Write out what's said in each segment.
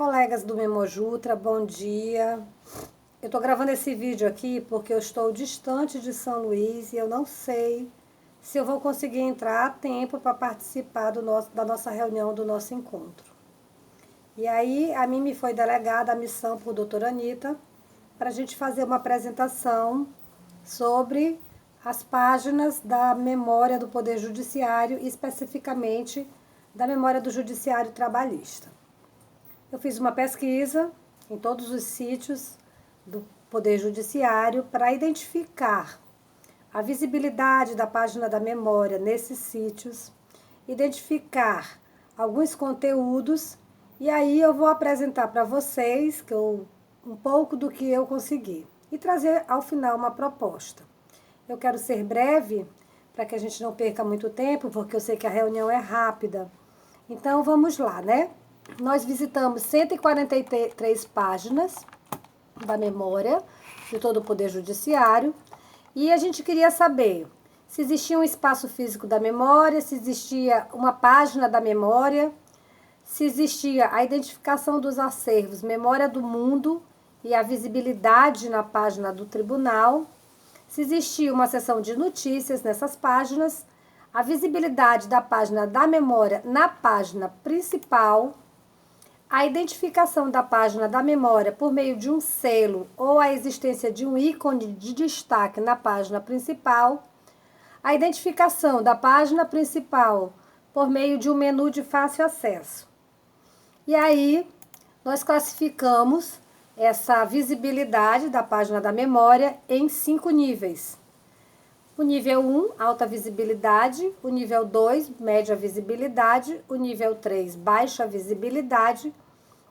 colegas do Memojutra, bom dia. Eu estou gravando esse vídeo aqui porque eu estou distante de São Luís e eu não sei se eu vou conseguir entrar a tempo para participar da nossa reunião, do nosso encontro. E aí, a mim me foi delegada a missão por doutora Anitta para a gente fazer uma apresentação sobre as páginas da memória do Poder Judiciário, especificamente da memória do Judiciário Trabalhista. Eu fiz uma pesquisa em todos os sítios do Poder Judiciário para identificar a visibilidade da página da memória nesses sítios, identificar alguns conteúdos, e aí eu vou apresentar para vocês um pouco do que eu consegui e trazer ao final uma proposta. Eu quero ser breve para que a gente não perca muito tempo, porque eu sei que a reunião é rápida. Então vamos lá, né? Nós visitamos 143 páginas da memória de todo o Poder Judiciário e a gente queria saber se existia um espaço físico da memória, se existia uma página da memória, se existia a identificação dos acervos Memória do Mundo e a visibilidade na página do tribunal, se existia uma seção de notícias nessas páginas, a visibilidade da página da memória na página principal, a identificação da página da memória por meio de um selo ou a existência de um ícone de destaque na página principal, a identificação da página principal por meio de um menu de fácil acesso. E aí, nós classificamos essa visibilidade da página da memória em 5 níveis. O nível 1, alta visibilidade, o nível 2, média visibilidade, o nível 3, baixa visibilidade,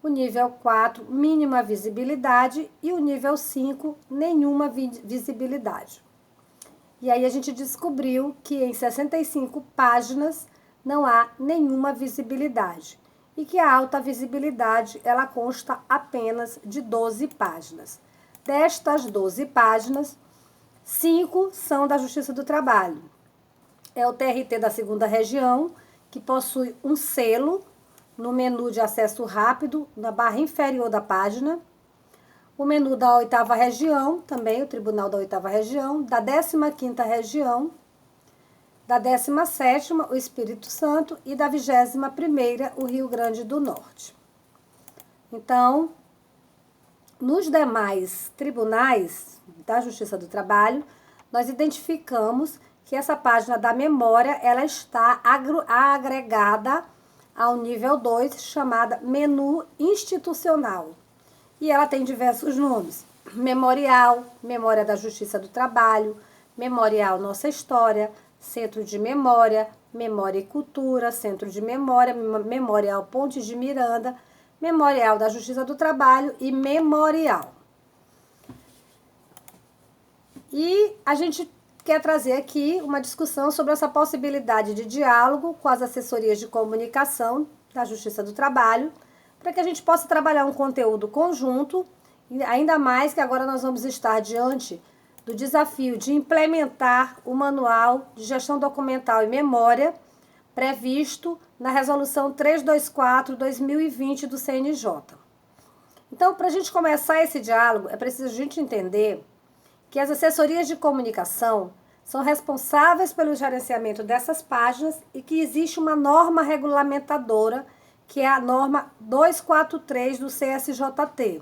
o nível 4, mínima visibilidade e o nível 5, nenhuma visibilidade. E aí a gente descobriu que em 65 páginas não há nenhuma visibilidade e que a alta visibilidade ela consta apenas de 12 páginas. Destas 12 páginas, 5 são da Justiça do Trabalho. É o TRT da 2ª Região, que possui um selo no menu de acesso rápido, na barra inferior da página. O menu da 8ª Região, também o Tribunal da 8ª Região, da 15ª Região, da 17ª, o Espírito Santo, e da 21ª, o Rio Grande do Norte. Então, nos demais tribunais da Justiça do Trabalho, nós identificamos que essa página da memória ela está agregada ao nível 2, chamada Menu Institucional. E ela tem diversos nomes: Memorial, Memória da Justiça do Trabalho, Memorial Nossa História, Centro de Memória, Memória e Cultura, Centro de Memória, Memorial Pontes de Miranda, Memorial da Justiça do Trabalho e Memorial. E a gente quer trazer aqui uma discussão sobre essa possibilidade de diálogo com as assessorias de comunicação da Justiça do Trabalho, para que a gente possa trabalhar um conteúdo conjunto, ainda mais que agora nós vamos estar diante do desafio de implementar o Manual de Gestão Documental e Memória previsto na Resolução 324/2020 do CNJ. Então, para a gente começar esse diálogo, é preciso a gente entender que as assessorias de comunicação são responsáveis pelo gerenciamento dessas páginas e que existe uma norma regulamentadora, que é a norma 243 do CSJT.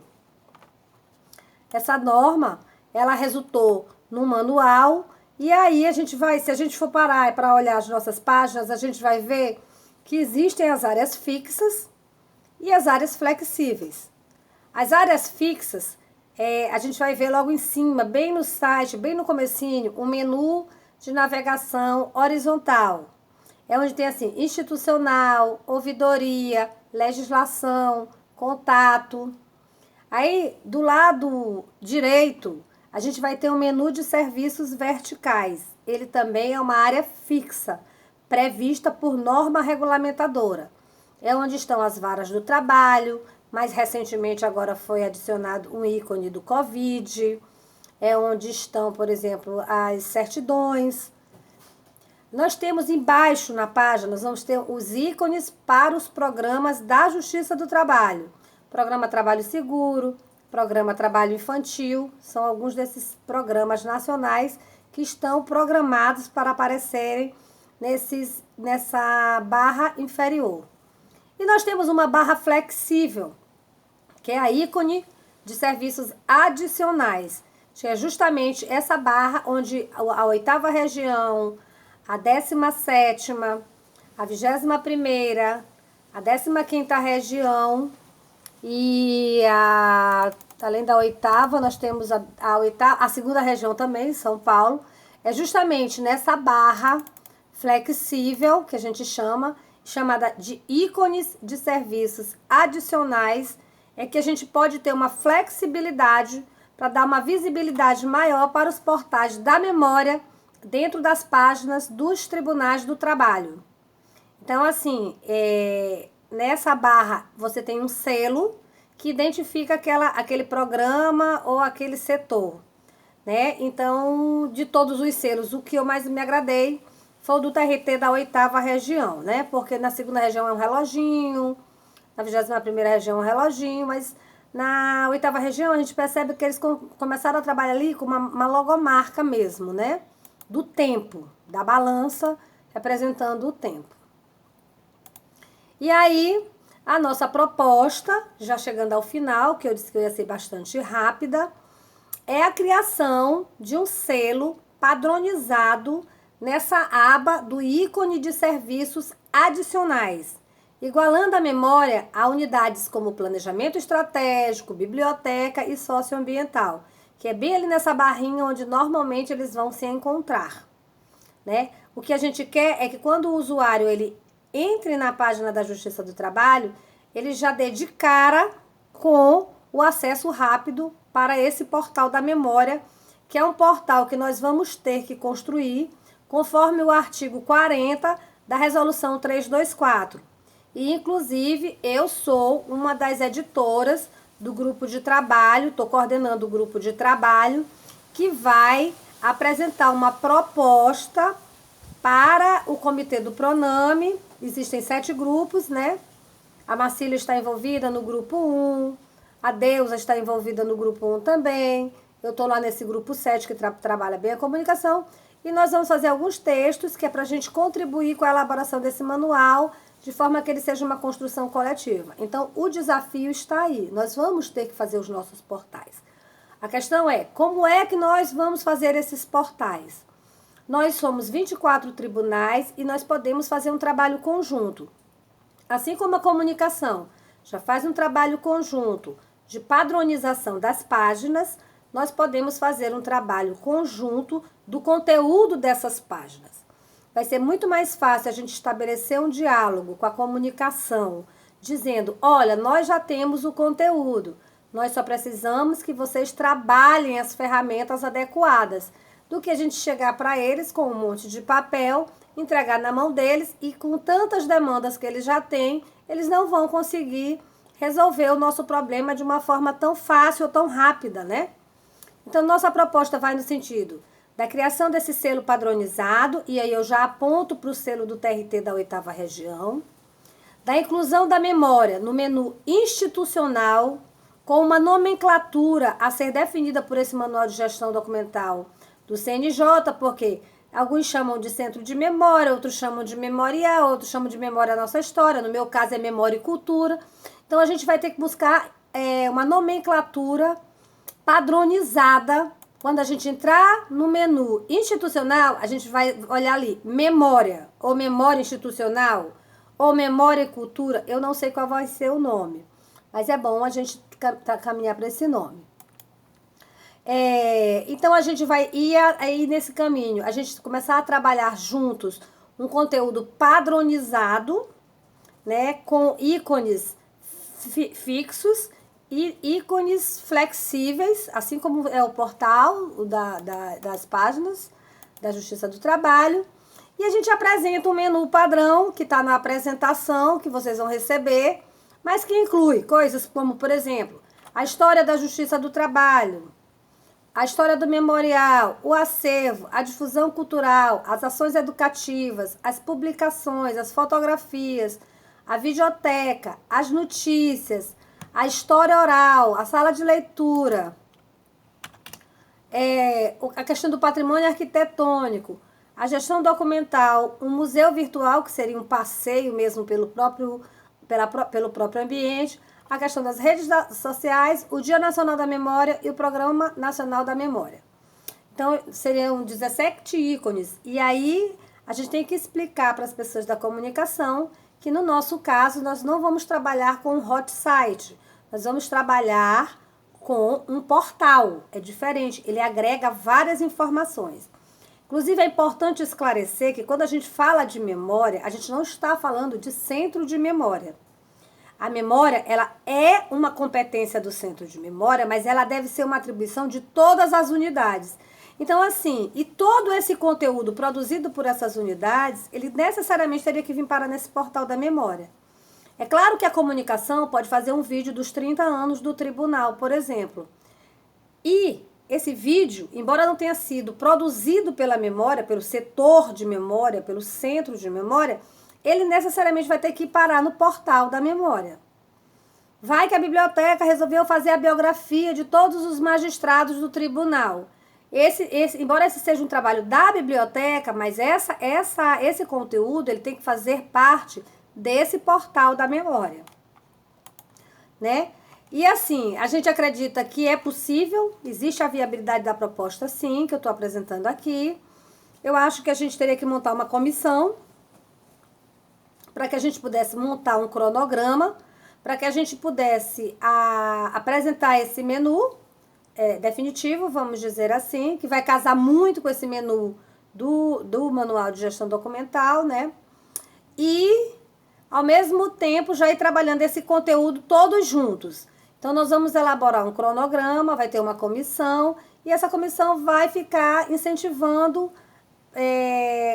Essa norma, ela resultou num manual, e aí a gente vai, se a gente for parar para olhar as nossas páginas, a gente vai ver que existem as áreas fixas e as áreas flexíveis. As áreas fixas, a gente vai ver logo em cima, bem no site, bem no comecinho, um menu de navegação horizontal. É onde tem assim, institucional, ouvidoria, legislação, contato. Aí, do lado direito, a gente vai ter um menu de serviços verticais. Ele também é uma área fixa, prevista por norma regulamentadora. É onde estão as varas do trabalho. Mais recentemente, agora foi adicionado um ícone do Covid. É onde estão, por exemplo, as certidões. Nós temos embaixo na página, nós vamos ter os ícones para os programas da Justiça do Trabalho. Programa Trabalho Seguro, Programa Trabalho Infantil, são alguns desses programas nacionais que estão programados para aparecerem nessa barra inferior. E nós temos uma barra flexível, que é a ícone de serviços adicionais, que é justamente essa barra onde a 8ª região, a 17ª, a 21ª, a 15ª região e além da 8ª, nós temos a 2ª região também, São Paulo. É justamente nessa barra flexível, que a gente chamada de ícones de serviços adicionais, é que a gente pode ter uma flexibilidade para dar uma visibilidade maior para os portais da memória dentro das páginas dos tribunais do trabalho. Então, assim, nessa barra você tem um selo que identifica aquele programa ou aquele setor, né? Então, de todos os selos, o que eu mais me agradei foi o do TRT da 8ª região, né? Porque na 2ª região é um reloginho, na 21ª região é um reloginho, mas na 8ª região a gente percebe que eles começaram a trabalhar ali com uma logomarca mesmo, né? Do tempo, da balança, representando o tempo. E aí, a nossa proposta, já chegando ao final, que eu disse que eu ia ser bastante rápida, é a criação de um selo padronizado nessa aba do ícone de serviços adicionais, igualando a memória a unidades como planejamento estratégico, biblioteca e socioambiental, que é bem ali nessa barrinha onde normalmente eles vão se encontrar, né? O que a gente quer é que quando o usuário ele entre na página da Justiça do Trabalho, ele já dê de cara com o acesso rápido para esse portal da memória, que é um portal que nós vamos ter que construir conforme o artigo 40 da Resolução 324. E, inclusive, eu sou uma das editoras do grupo de trabalho, estou coordenando o grupo de trabalho, que vai apresentar uma proposta para o Comitê do Proname. Existem 7 grupos, né? A Marcília está envolvida no grupo 1, a Deusa está envolvida no grupo 1 também, eu estou lá nesse grupo 7 que trabalha bem a comunicação, e nós vamos fazer alguns textos que é para a gente contribuir com a elaboração desse manual, de forma que ele seja uma construção coletiva. Então, o desafio está aí, nós vamos ter que fazer os nossos portais. A questão é, como é que nós vamos fazer esses portais? Nós somos 24 tribunais e nós podemos fazer um trabalho conjunto. Assim como a comunicação já faz um trabalho conjunto de padronização das páginas, nós podemos fazer um trabalho conjunto do conteúdo dessas páginas. Vai ser muito mais fácil a gente estabelecer um diálogo com a comunicação, dizendo, olha, nós já temos o conteúdo, nós só precisamos que vocês trabalhem as ferramentas adequadas, do que a gente chegar para eles com um monte de papel, entregar na mão deles e com tantas demandas que eles já têm, eles não vão conseguir resolver o nosso problema de uma forma tão fácil ou tão rápida, né? Então, nossa proposta vai no sentido da criação desse selo padronizado, e aí eu já aponto para o selo do TRT da 8ª região, da inclusão da memória no menu institucional, com uma nomenclatura a ser definida por esse manual de gestão documental do CNJ, porque alguns chamam de centro de memória, outros chamam de memorial, outros chamam de memória nossa história, no meu caso é memória e cultura. Então a gente vai ter que buscar uma nomenclatura padronizada. Quando a gente entrar no menu institucional, a gente vai olhar ali, memória, ou memória institucional, ou memória e cultura, eu não sei qual vai ser o nome, mas é bom a gente caminhar para esse nome. Então a gente vai ir aí nesse caminho, a gente começar a trabalhar juntos um conteúdo padronizado, né, com ícones fixos e ícones flexíveis, assim como é o portal das páginas da Justiça do Trabalho. E a gente apresenta um menu padrão que está na apresentação, que vocês vão receber, mas que inclui coisas como, por exemplo, a história da Justiça do Trabalho, a história do memorial, o acervo, a difusão cultural, as ações educativas, as publicações, as fotografias, a videoteca, as notícias, a história oral, a sala de leitura, a questão do patrimônio arquitetônico, a gestão documental, um museu virtual, que seria um passeio mesmo pelo próprio ambiente, a questão das redes sociais, o Dia Nacional da Memória e o Programa Nacional da Memória. Então, seriam 17 ícones. E aí, a gente tem que explicar para as pessoas da comunicação que, no nosso caso, nós não vamos trabalhar com um hot site. Nós vamos trabalhar com um portal. É diferente, ele agrega várias informações. Inclusive, é importante esclarecer que quando a gente fala de memória, a gente não está falando de centro de memória. A memória, ela é uma competência do centro de memória, mas ela deve ser uma atribuição de todas as unidades. Então, assim, e todo esse conteúdo produzido por essas unidades, ele necessariamente teria que vir parar nesse portal da memória. É claro que a comunicação pode fazer um vídeo dos 30 anos do tribunal, por exemplo. E esse vídeo, embora não tenha sido produzido pela memória, pelo setor de memória, pelo centro de memória, ele necessariamente vai ter que parar no portal da memória. Vai que a biblioteca resolveu fazer a biografia de todos os magistrados do tribunal. Embora esse seja um trabalho da biblioteca, mas esse conteúdo ele tem que fazer parte desse portal da memória, né? E assim, a gente acredita que é possível, existe a viabilidade da proposta sim, que eu estou apresentando aqui. Eu acho que a gente teria que montar uma comissão para que a gente pudesse montar um cronograma, para que a gente pudesse apresentar esse menu definitivo, vamos dizer assim, que vai casar muito com esse menu do Manual de Gestão Documental, né? E, ao mesmo tempo, já ir trabalhando esse conteúdo todos juntos. Então, nós vamos elaborar um cronograma, vai ter uma comissão, e essa comissão vai ficar incentivando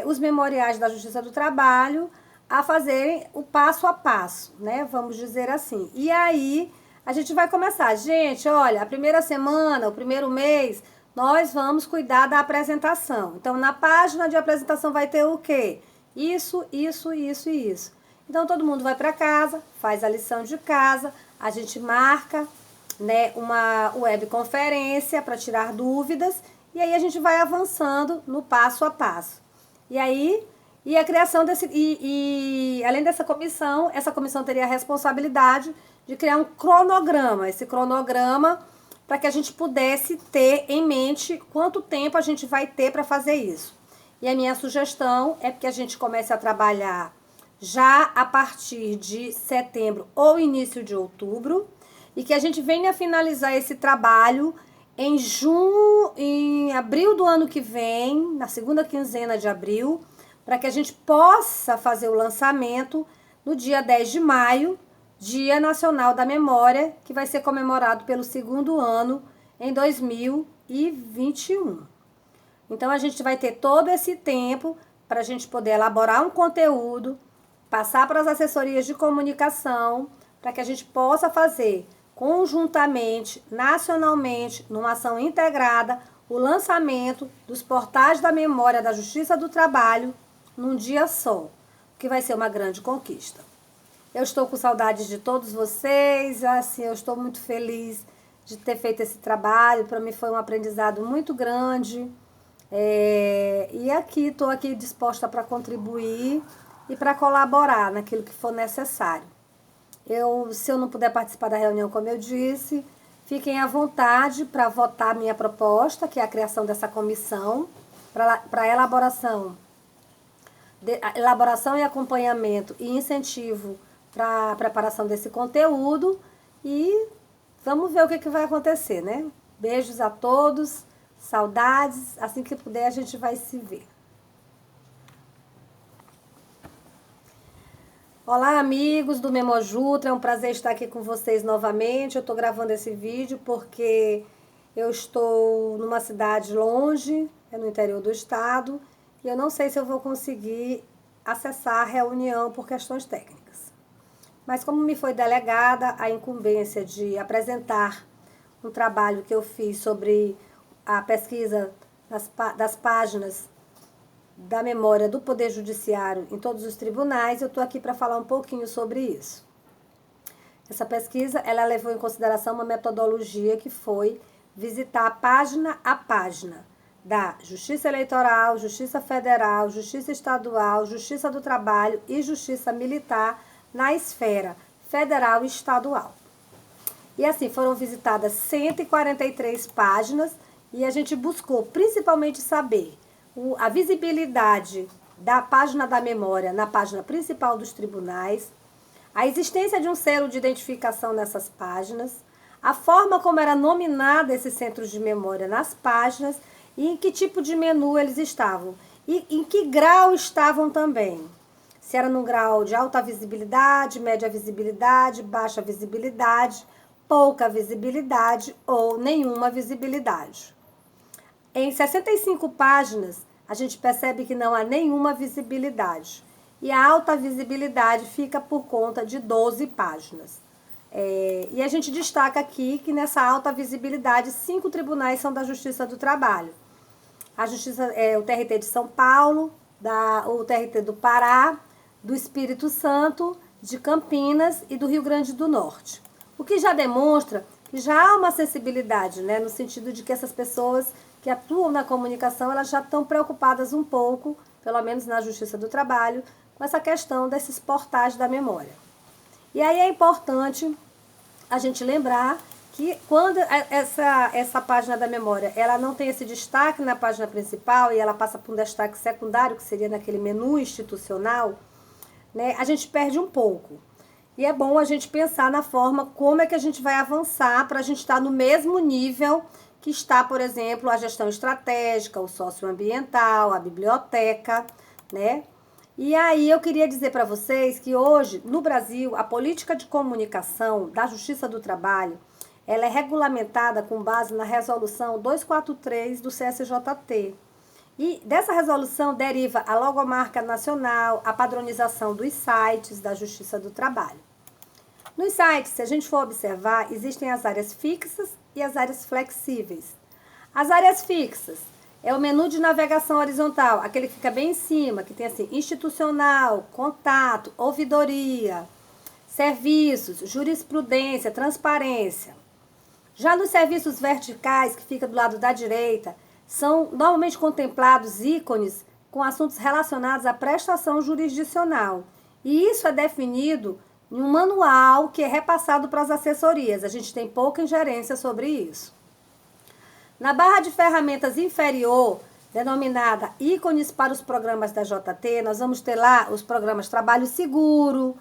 os memoriais da Justiça do Trabalho a fazerem o passo a passo, né? Vamos dizer assim. E aí, a gente vai começar. Gente, olha, a primeira semana, o primeiro mês, nós vamos cuidar da apresentação. Então, na página de apresentação vai ter o quê? Isso, isso, isso e isso. Então, todo mundo vai para casa, faz a lição de casa, a gente marca, né, uma webconferência para tirar dúvidas e aí a gente vai avançando no passo a passo. E aí, a criação além dessa comissão, essa comissão teria a responsabilidade de criar um cronograma. Esse cronograma para que a gente pudesse ter em mente quanto tempo a gente vai ter para fazer isso. E a minha sugestão é que a gente comece a trabalhar já a partir de setembro ou início de outubro e que a gente venha finalizar esse trabalho em abril do ano que vem, na segunda quinzena de abril, para que a gente possa fazer o lançamento no dia 10 de maio, Dia Nacional da Memória, que vai ser comemorado pelo segundo ano em 2021. Então, a gente vai ter todo esse tempo para a gente poder elaborar um conteúdo, passar para as assessorias de comunicação, para que a gente possa fazer conjuntamente, nacionalmente, numa ação integrada, o lançamento dos portais da memória da Justiça do Trabalho num dia só, que vai ser uma grande conquista. Eu estou com saudades de todos vocês, assim, eu estou muito feliz de ter feito esse trabalho, para mim foi um aprendizado muito grande, e estou aqui disposta para contribuir e para colaborar naquilo que for necessário. Se eu não puder participar da reunião, como eu disse, fiquem à vontade para votar a minha proposta, que é a criação dessa comissão, para elaboração e acompanhamento e incentivo para a preparação desse conteúdo. E vamos ver o que vai acontecer, né? Beijos a todos, saudades, assim que puder a gente vai se ver. Olá, amigos do Memojutra, é um prazer estar aqui com vocês novamente. Eu estou gravando esse vídeo porque eu estou numa cidade longe, no interior do estado, e eu não sei se eu vou conseguir acessar a reunião por questões técnicas. Mas como me foi delegada a incumbência de apresentar um trabalho que eu fiz sobre a pesquisa das páginas da memória do Poder Judiciário em todos os tribunais, eu estou aqui para falar um pouquinho sobre isso. Essa pesquisa, ela levou em consideração uma metodologia que foi visitar página a página da Justiça Eleitoral, Justiça Federal, Justiça Estadual, Justiça do Trabalho e Justiça Militar na esfera federal e estadual. E assim, foram visitadas 143 páginas e a gente buscou principalmente saber a visibilidade da página da memória na página principal dos tribunais, a existência de um selo de identificação nessas páginas, a forma como era nominada esses centros de memória nas páginas e em que tipo de menu eles estavam e em que grau estavam também. Se era num grau de alta visibilidade, média visibilidade, baixa visibilidade, pouca visibilidade ou nenhuma visibilidade. Em 65 páginas, a gente percebe que não há nenhuma visibilidade. E a alta visibilidade fica por conta de 12 páginas. E a gente destaca aqui que nessa alta visibilidade, 5 tribunais são da Justiça do Trabalho. A Justiça, o TRT de São Paulo, o TRT do Pará, do Espírito Santo, de Campinas e do Rio Grande do Norte. O que já demonstra que já há uma sensibilidade, né, no sentido de que essas pessoas que atuam na comunicação, elas já estão preocupadas um pouco, pelo menos na Justiça do Trabalho, com essa questão desses portais da memória. E aí é importante a gente lembrar que quando essa página da memória, ela não tem esse destaque na página principal e ela passa por um destaque secundário, que seria naquele menu institucional, né, a gente perde um pouco. E é bom a gente pensar na forma como é que a gente vai avançar para a gente estar no mesmo nível que está, por exemplo, a gestão estratégica, o socioambiental, a biblioteca, né? E aí eu queria dizer para vocês que hoje, no Brasil, a política de comunicação da Justiça do Trabalho, ela é regulamentada com base na resolução 243 do CSJT. E dessa resolução deriva a logomarca nacional, a padronização dos sites da Justiça do Trabalho. Nos sites, se a gente for observar, existem as áreas fixas e as áreas flexíveis. As áreas fixas é o menu de navegação horizontal, aquele que fica bem em cima, que tem assim, institucional, contato, ouvidoria, serviços, jurisprudência, transparência. Já nos serviços verticais, que fica do lado da direita, são normalmente contemplados ícones com assuntos relacionados à prestação jurisdicional. E isso é definido em um manual que é repassado para as assessorias. A gente tem pouca ingerência sobre isso. Na barra de ferramentas inferior, denominada ícones para os programas da JT, nós vamos ter lá os programas Trabalho Seguro,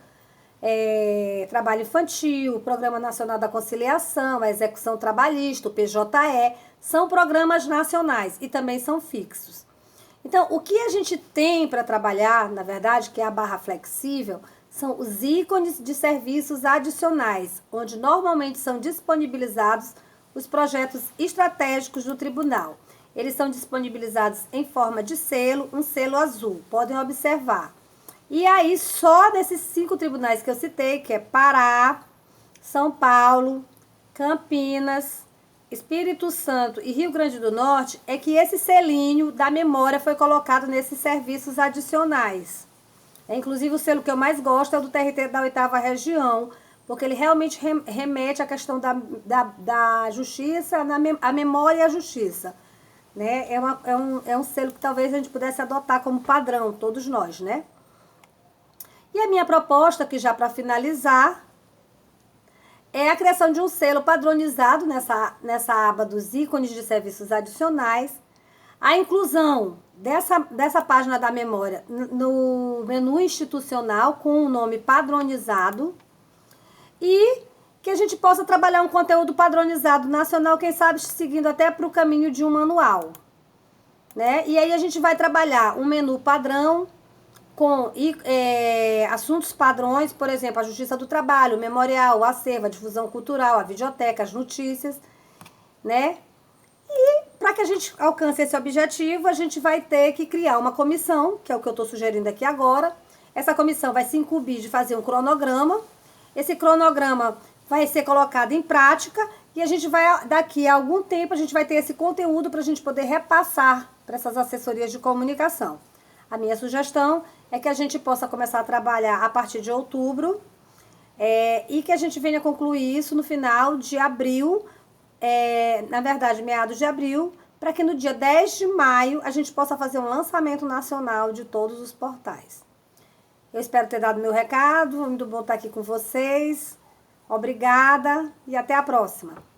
Trabalho Infantil, Programa Nacional da Conciliação, a Execução Trabalhista, o PJE, são programas nacionais e também são fixos. Então, o que a gente tem para trabalhar, na verdade, que é a barra flexível, são os ícones de serviços adicionais, onde normalmente são disponibilizados os projetos estratégicos do tribunal. Eles são disponibilizados em forma de selo, um selo azul, podem observar. E aí, só desses 5 tribunais que eu citei, que é Pará, São Paulo, Campinas, Espírito Santo e Rio Grande do Norte, é que esse selinho da memória foi colocado nesses serviços adicionais. Inclusive, o selo que eu mais gosto é o do TRT da 8ª Região, porque ele realmente remete à questão da justiça, a memória e a justiça. Né? É um selo que talvez a gente pudesse adotar como padrão, todos nós, né? E a minha proposta, que já para finalizar, é a criação de um selo padronizado nessa aba dos ícones de serviços adicionais, a inclusão dessa página da memória no menu institucional com um nome padronizado e que a gente possa trabalhar um conteúdo padronizado nacional, quem sabe seguindo até para o caminho de um manual. Né? E aí a gente vai trabalhar um menu padrão com assuntos padrões, por exemplo, a Justiça do Trabalho, o memorial, o acervo, a difusão cultural, a videoteca, as notícias, né? E para que a gente alcance esse objetivo, a gente vai ter que criar uma comissão, que é o que eu estou sugerindo aqui agora. Essa comissão vai se incumbir de fazer um cronograma. Esse cronograma vai ser colocado em prática e a gente vai, daqui a algum tempo, a gente vai ter esse conteúdo para a gente poder repassar para essas assessorias de comunicação. A minha sugestão é que a gente possa começar a trabalhar a partir de outubro, E que a gente venha concluir isso no final de abril, na verdade, meados de abril, para que no dia 10 de maio a gente possa fazer um lançamento nacional de todos os portais. Eu espero ter dado meu recado, muito bom estar aqui com vocês. Obrigada e até a próxima.